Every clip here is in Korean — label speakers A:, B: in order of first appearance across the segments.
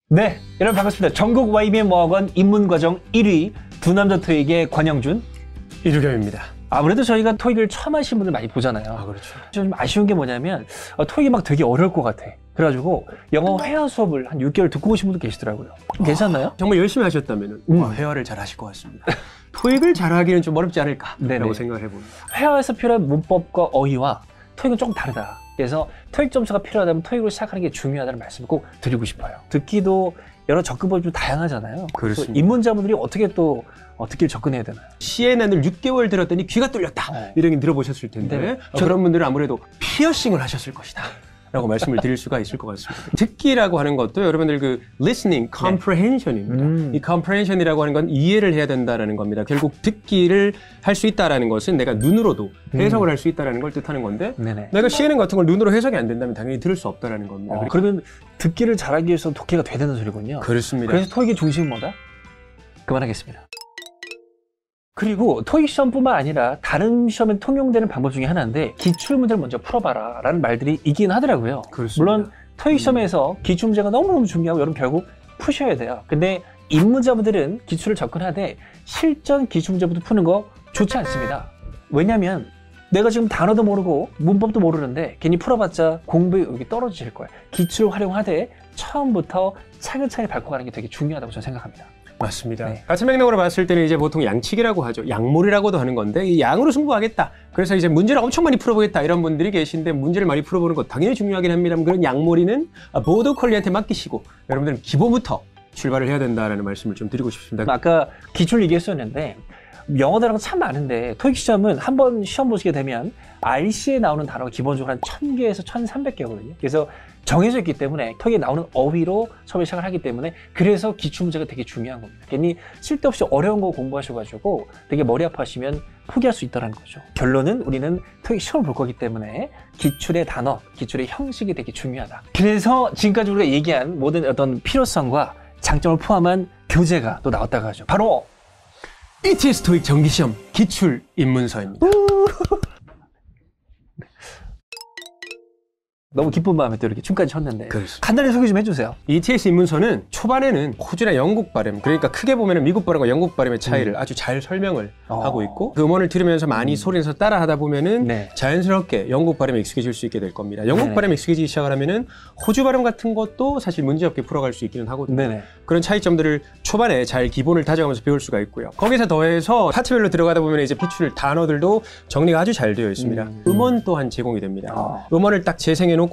A: 네, 여러분 반갑습니다. 전국 YBM 어학원 입문과정 1위 두 남자 토익의 권영준,
B: 이주겸입니다.
A: 아무래도 저희가 토익을 처음 하신 분들 많이 보잖아요.
B: 아, 그렇죠.
A: 좀 아쉬운 게 뭐냐면 토익이 막 되게 어려울 것 같아. 그래가지고 영어 회화 수업을 한 6개월 듣고 오신 분도 계시더라고요. 괜찮나요?
B: 정말 열심히 하셨다면 회화를 잘 하실 것 같습니다. 토익을 잘하기는 좀 어렵지 않을까라고 생각을 해봅니다.
A: 회화에서 필요한 문법과 어휘와 토익은 조금 다르다. 그래서 토익 점수가 필요하다면 토익으로 시작하는 게 중요하다는 말씀을 꼭 드리고 싶어요. 듣기도 여러 접근법이 좀 다양하잖아요.
B: 그렇습니다.
A: 입문자분들이 어떻게 또 듣기를 접근해야 되나요?
B: CNN을 6개월 들었더니 귀가 뚫렸다. 이런 게 들어보셨을 텐데
A: 네.
B: 그런 분들은 아무래도 피어싱을 하셨을 것이다 라고 말씀을 드릴 수가 있을 것 같습니다. 듣기라고 하는 것도 여러분들 그 listening, comprehension입니다. 이 comprehension이라고 하는 건 이해를 해야 된다는 겁니다. 결국 듣기를 할 수 있다는 것은 내가 눈으로도 해석을 할 수 있다는 걸 뜻하는 건데 내가 CNN 같은 걸 눈으로 해석이 안 된다면 당연히 들을 수 없다는 겁니다.
A: 그러면 듣기를 잘하기 위해서 독해가 돼야 되는 소리군요.
B: 그렇습니다.
A: 그래서 토익의 중심은 뭐다? 그만하겠습니다. 그리고 토익 시험뿐만 아니라 다른 시험에 통용되는 방법 중에 하나인데 기출 문제를 먼저 풀어봐라 라는 말들이 있긴 하더라고요.
B: 그렇습니다.
A: 물론 토익 시험에서 기출 문제가 너무너무 중요하고 여러분 결국 푸셔야 돼요. 근데 입문자분들은 기출을 접근하되 실전 기출 문제부터 푸는 거 좋지 않습니다. 왜냐면 내가 지금 단어도 모르고 문법도 모르는데 괜히 풀어봤자 공부의 의욕이 떨어질 거예요. 기출을 활용하되 처음부터 차근차근히 밟고 가는 게 되게 중요하다고 저는 생각합니다.
B: 맞습니다. 같은 맥락으로 봤을 때는 이제 보통 양치기라고 하죠. 양몰이라고도 하는 건데 이 양으로 승부하겠다. 그래서 이제 문제를 엄청 많이 풀어보겠다 이런 분들이 계신데 문제를 많이 풀어보는 것 당연히 중요하긴 합니다만 그런 양몰이는 보더 컬리한테 맡기시고 여러분들은 기본부터 출발을 해야 된다라는 말씀을 좀 드리고 싶습니다.
A: 아까 기출 얘기했었는데 영어 단어가 참 많은데 토익 시험은 한번 시험 보시게 되면 RC에 나오는 단어가 기본적으로 한 1000개에서 1300개거든요. 그래서 정해져 있기 때문에 토익에 나오는 어휘로 처음에 시작을 하기 때문에 그래서 기출문제가 되게 중요한 겁니다. 괜히 쓸데없이 어려운 거 공부하셔가지고 되게 머리 아파하시면 포기할 수 있다는 거죠. 결론은 우리는 토익 시험을 볼 거기 때문에 기출의 단어, 기출의 형식이 되게 중요하다. 그래서 지금까지 우리가 얘기한 모든 어떤 필요성과 장점을 포함한 교재가 또 나왔다고 하죠. 바로
B: ETS 토익 정기시험 기출 입문서입니다.
A: 너무 기쁜 마음에 또 이렇게 춤까지 췄는데
B: 그렇습니다.
A: 간단히 소개 좀 해주세요.
B: ETS 입문서는 초반에는 호주나 영국 발음, 그러니까 크게 보면 미국 발음과 영국 발음의 차이를 아주 잘 설명을 하고 있고 그 음원을 들으면서 많이 소리내서 따라 하다 보면은 자연스럽게 영국 발음에 익숙해질 수 있게 될 겁니다. 영국 발음에 익숙해지기 시작을 하면은 호주 발음 같은 것도 사실 문제없게 풀어갈 수 있기는 하거든요. 그런 차이점들을 초반에 잘 기본을 다져가면서 배울 수가 있고요. 거기서 더해서 파트별로 들어가다 보면 이제 기출 단어들도 정리가 아주 잘 되어 있습니다. 음원 또한 제공이 됩니다. 음원을 딱 재생해놓고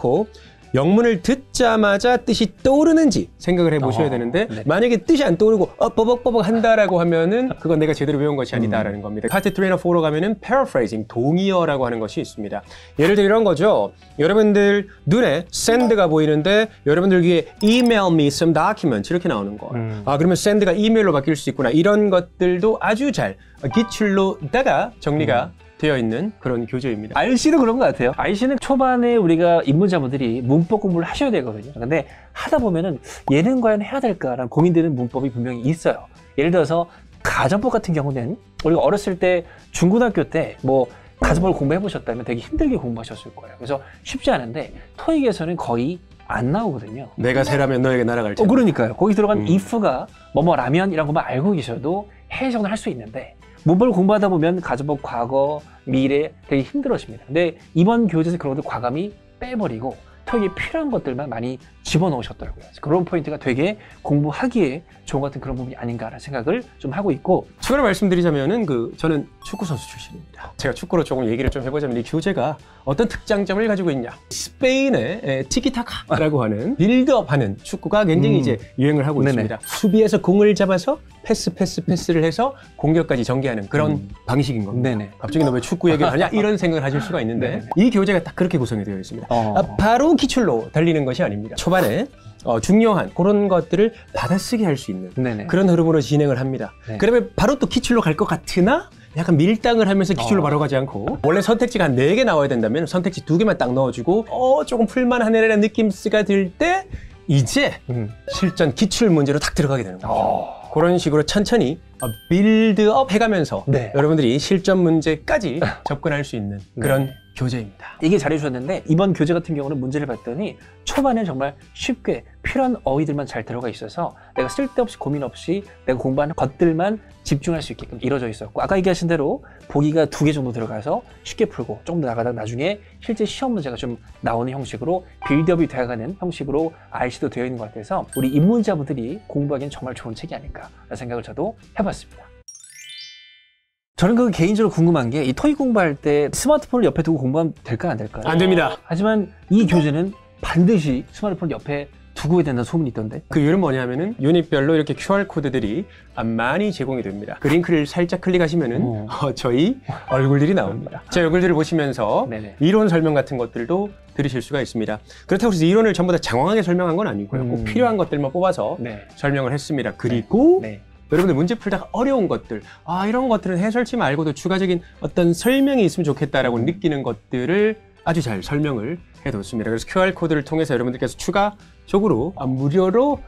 B: 영문을 듣자마자 뜻이 떠오르는지 생각을 해보셔야 되는데 만약에 뜻이 안 떠오르고 뻐벅뻐벅 한다라고 하면은 그건 내가 제대로 배운 것이 아니다라는 겁니다. 파트 3나 4로 가면은 paraphrasing, 동의어라고 하는 것이 있습니다. 예를 들어 이런 거죠. 여러분들 눈에 send가 보이는데 여러분들 귀에 email me some documents 이렇게 나오는 거. 아 그러면 send가 이메일로 바뀔 수 있구나. 이런 것들도 아주 잘 기출로다가 정리가 되어 있는 그런 교재입니다.
A: RC도 그런 것 같아요. RC는 초반에 우리가 입문자분들이 문법 공부를 하셔야 되거든요. 근데 하다 보면은 얘는 과연 해야 될까라는 고민되는 문법이 분명히 있어요. 예를 들어서 가정법 같은 경우는 우리가 어렸을 때 중고등학교 때 뭐 가정법을 공부해 보셨다면 되게 힘들게 공부하셨을 거예요. 그래서 쉽지 않은데 토익에서는 거의 안 나오거든요.
B: 내가 새라면 너에게 날아갈 텐데.
A: 그러니까요. 거기 들어간 if가 뭐뭐라면 이런 것만 알고 계셔도 해석을 할 수 있는데 문법을 공부하다 보면 가정법 과거, 미래 되게 힘들어집니다. 근데 이번 교재에서 그런 것들 과감히 빼버리고 토익에 필요한 것들만 많이 집어넣으셨더라고요. 그런 포인트가 되게 공부하기에 좋은 것 같은 그런 부분이 아닌가라는 생각을 좀 하고 있고
B: 추가로 말씀드리자면은 저는 축구 선수 출신입니다. 제가 축구로 조금 얘기를 좀 해보자면 이 교재가 어떤 특장점을 가지고 있냐. 스페인의 티키타카라고 하는 빌드업하는 축구가 굉장히 이제 유행을 하고 있습니다. 수비에서 공을 잡아서 패스를 해서 공격까지 전개하는 그런 방식인 겁니다. 갑자기 너 왜 축구 얘기를 하냐 이런 생각을 하실 수가 있는데 이 교재가 딱 그렇게 구성이 되어 있습니다. 바로 기출로 달리는 것이 아닙니다. 초반에 중요한 그런 것들을 받아쓰기 할 수 있는 그런 흐름으로 진행을 합니다. 그러면 바로 또 기출로 갈 것 같으나 약간 밀당을 하면서 기출로 바로 가지 않고 원래 선택지가 한 4개 나와야 된다면 선택지 2개만 딱 넣어주고 조금 풀만하네라는 느낌스가 들 때 이제 실전 기출 문제로 딱 들어가게 되는 거죠. 그런 식으로 천천히 빌드업 해가면서 여러분들이 실전 문제까지 접근할 수 있는 그런 교재입니다.
A: 이게 잘해주셨는데 이번 교재 같은 경우는 문제를 봤더니 초반에 정말 쉽게 필요한 어휘들만 잘 들어가 있어서 내가 쓸데없이 고민 없이 내가 공부하는 것들만 집중할 수 있게끔 이루어져 있었고, 아까 얘기하신 대로 보기가 2개 정도 들어가서 쉽게 풀고 조금 더 나가다가 나중에 실제 시험 문제가 좀 나오는 형식으로 빌드업이 되어가는 형식으로 RC도 되어 있는 것 같아서 우리 입문자분들이 공부하기엔 정말 좋은 책이 아닐까 라는 생각을 저도 해봤습니다. 저는 그 개인적으로 궁금한 게 이 토익 공부할 때 스마트폰을 옆에 두고 공부하면 될까요, 안 될까요?
B: 안 됩니다.
A: 하지만 이 교재는 반드시 스마트폰을 옆에 두고 해야 된다는 소문이 있던데.
B: 그 이유는 뭐냐면은 유닛별로 이렇게 QR코드들이 많이 제공이 됩니다. 그 링크를 살짝 클릭하시면은 저희 얼굴들이 나옵니다. 제 얼굴들을 보시면서
A: 네네.
B: 이론 설명 같은 것들도 들으실 수가 있습니다. 그렇다고 해서 이론을 전부 다 장황하게 설명한 건 아니고요. 꼭 필요한 것들만 뽑아서
A: 네.
B: 설명을 했습니다. 그리고
A: 네.
B: 여러분들 문제 풀다가 어려운 것들, 이런 것들은 해설치 말고도 추가적인 어떤 설명이 있으면 좋겠다라고 느끼는 것들을 아주 잘 설명을 해뒀습니다. 그래서 QR코드를 통해서 여러분들께서 추가적으로 무료로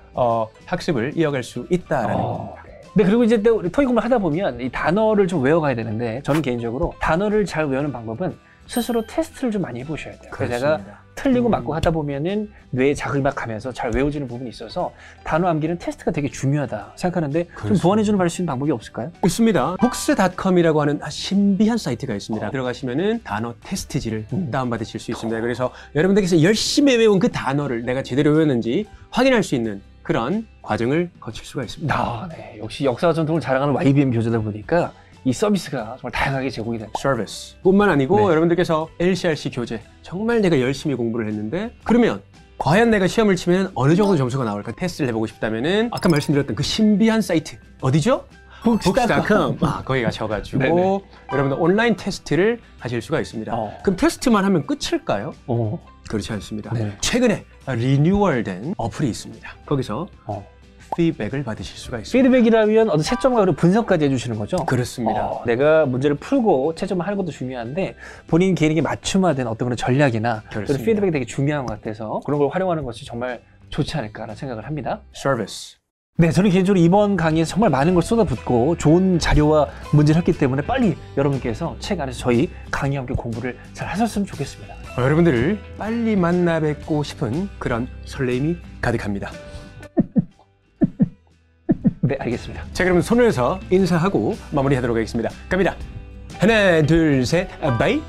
B: 학습을 이어갈 수 있다라는 겁니다.
A: 네, 그리고 이제 또 토익 공부를 하다 보면 이 단어를 좀 외워가야 되는데, 저는 개인적으로 단어를 잘 외우는 방법은 스스로 테스트를 좀 많이 해보셔야 돼요. 그래서 제가 틀리고 맞고 하다 보면은 뇌에 자극이 막 가면서 잘 외워지는 부분이 있어서 단어 암기는 테스트가 되게 중요하다 생각하는데, 좀 보완해주는 수 있는 방법이 없을까요?
B: 있습니다. books.com이라고 하는 신비한 사이트가 있습니다. 들어가시면은 단어 테스트지를 다운받으실 수 있습니다. 그래서 여러분들께서 열심히 외운 그 단어를 내가 제대로 외웠는지 확인할 수 있는 그런 과정을 거칠 수가 있습니다.
A: 네. 역시 역사와 전통을 자랑하는 YBM 교재다 보니까 이 서비스가 정말 다양하게 제공이 됩니다.
B: 서비스 뿐만 아니고 여러분들께서 LCRC 교재 정말 내가 열심히 공부를 했는데, 그러면 과연 내가 시험을 치면 어느 정도 점수가 나올까 테스트를 해보고 싶다면은 아까 말씀드렸던 그 신비한 사이트 어디죠? books.com 거기 가셔가지고 여러분들 온라인 테스트를 하실 수가 있습니다. 그럼 테스트만 하면 끝일까요? 그렇지 않습니다. 최근에 리뉴얼된 어플이 있습니다. 거기서 피드백을 받으실 수가 있습니다.
A: 피드백이라면 어떤 채점과 그리고 분석까지 해주시는 거죠?
B: 그렇습니다.
A: 내가 문제를 풀고 채점을 하는 것도 중요한데 본인 개인에게 맞춤화된 어떤 그런 전략이나 그런 피드백이 되게 중요한 것 같아서 그런 걸 활용하는 것이 정말 좋지 않을까라는 생각을 합니다.
B: 서비스.
A: 네, 저는 개인적으로 이번 강의에서 정말 많은 걸 쏟아붓고 좋은 자료와 문제를 했기 때문에 빨리 여러분께서 책 안에서 저희 강의와 함께 공부를 잘 하셨으면 좋겠습니다.
B: 여러분들을 빨리 만나 뵙고 싶은 그런 설렘이 가득합니다.
A: 네, 알겠습니다.
B: 자, 그러면 손을 해서 인사하고 마무리하도록 하겠습니다. 갑니다. 하나, 둘, 셋, 바이.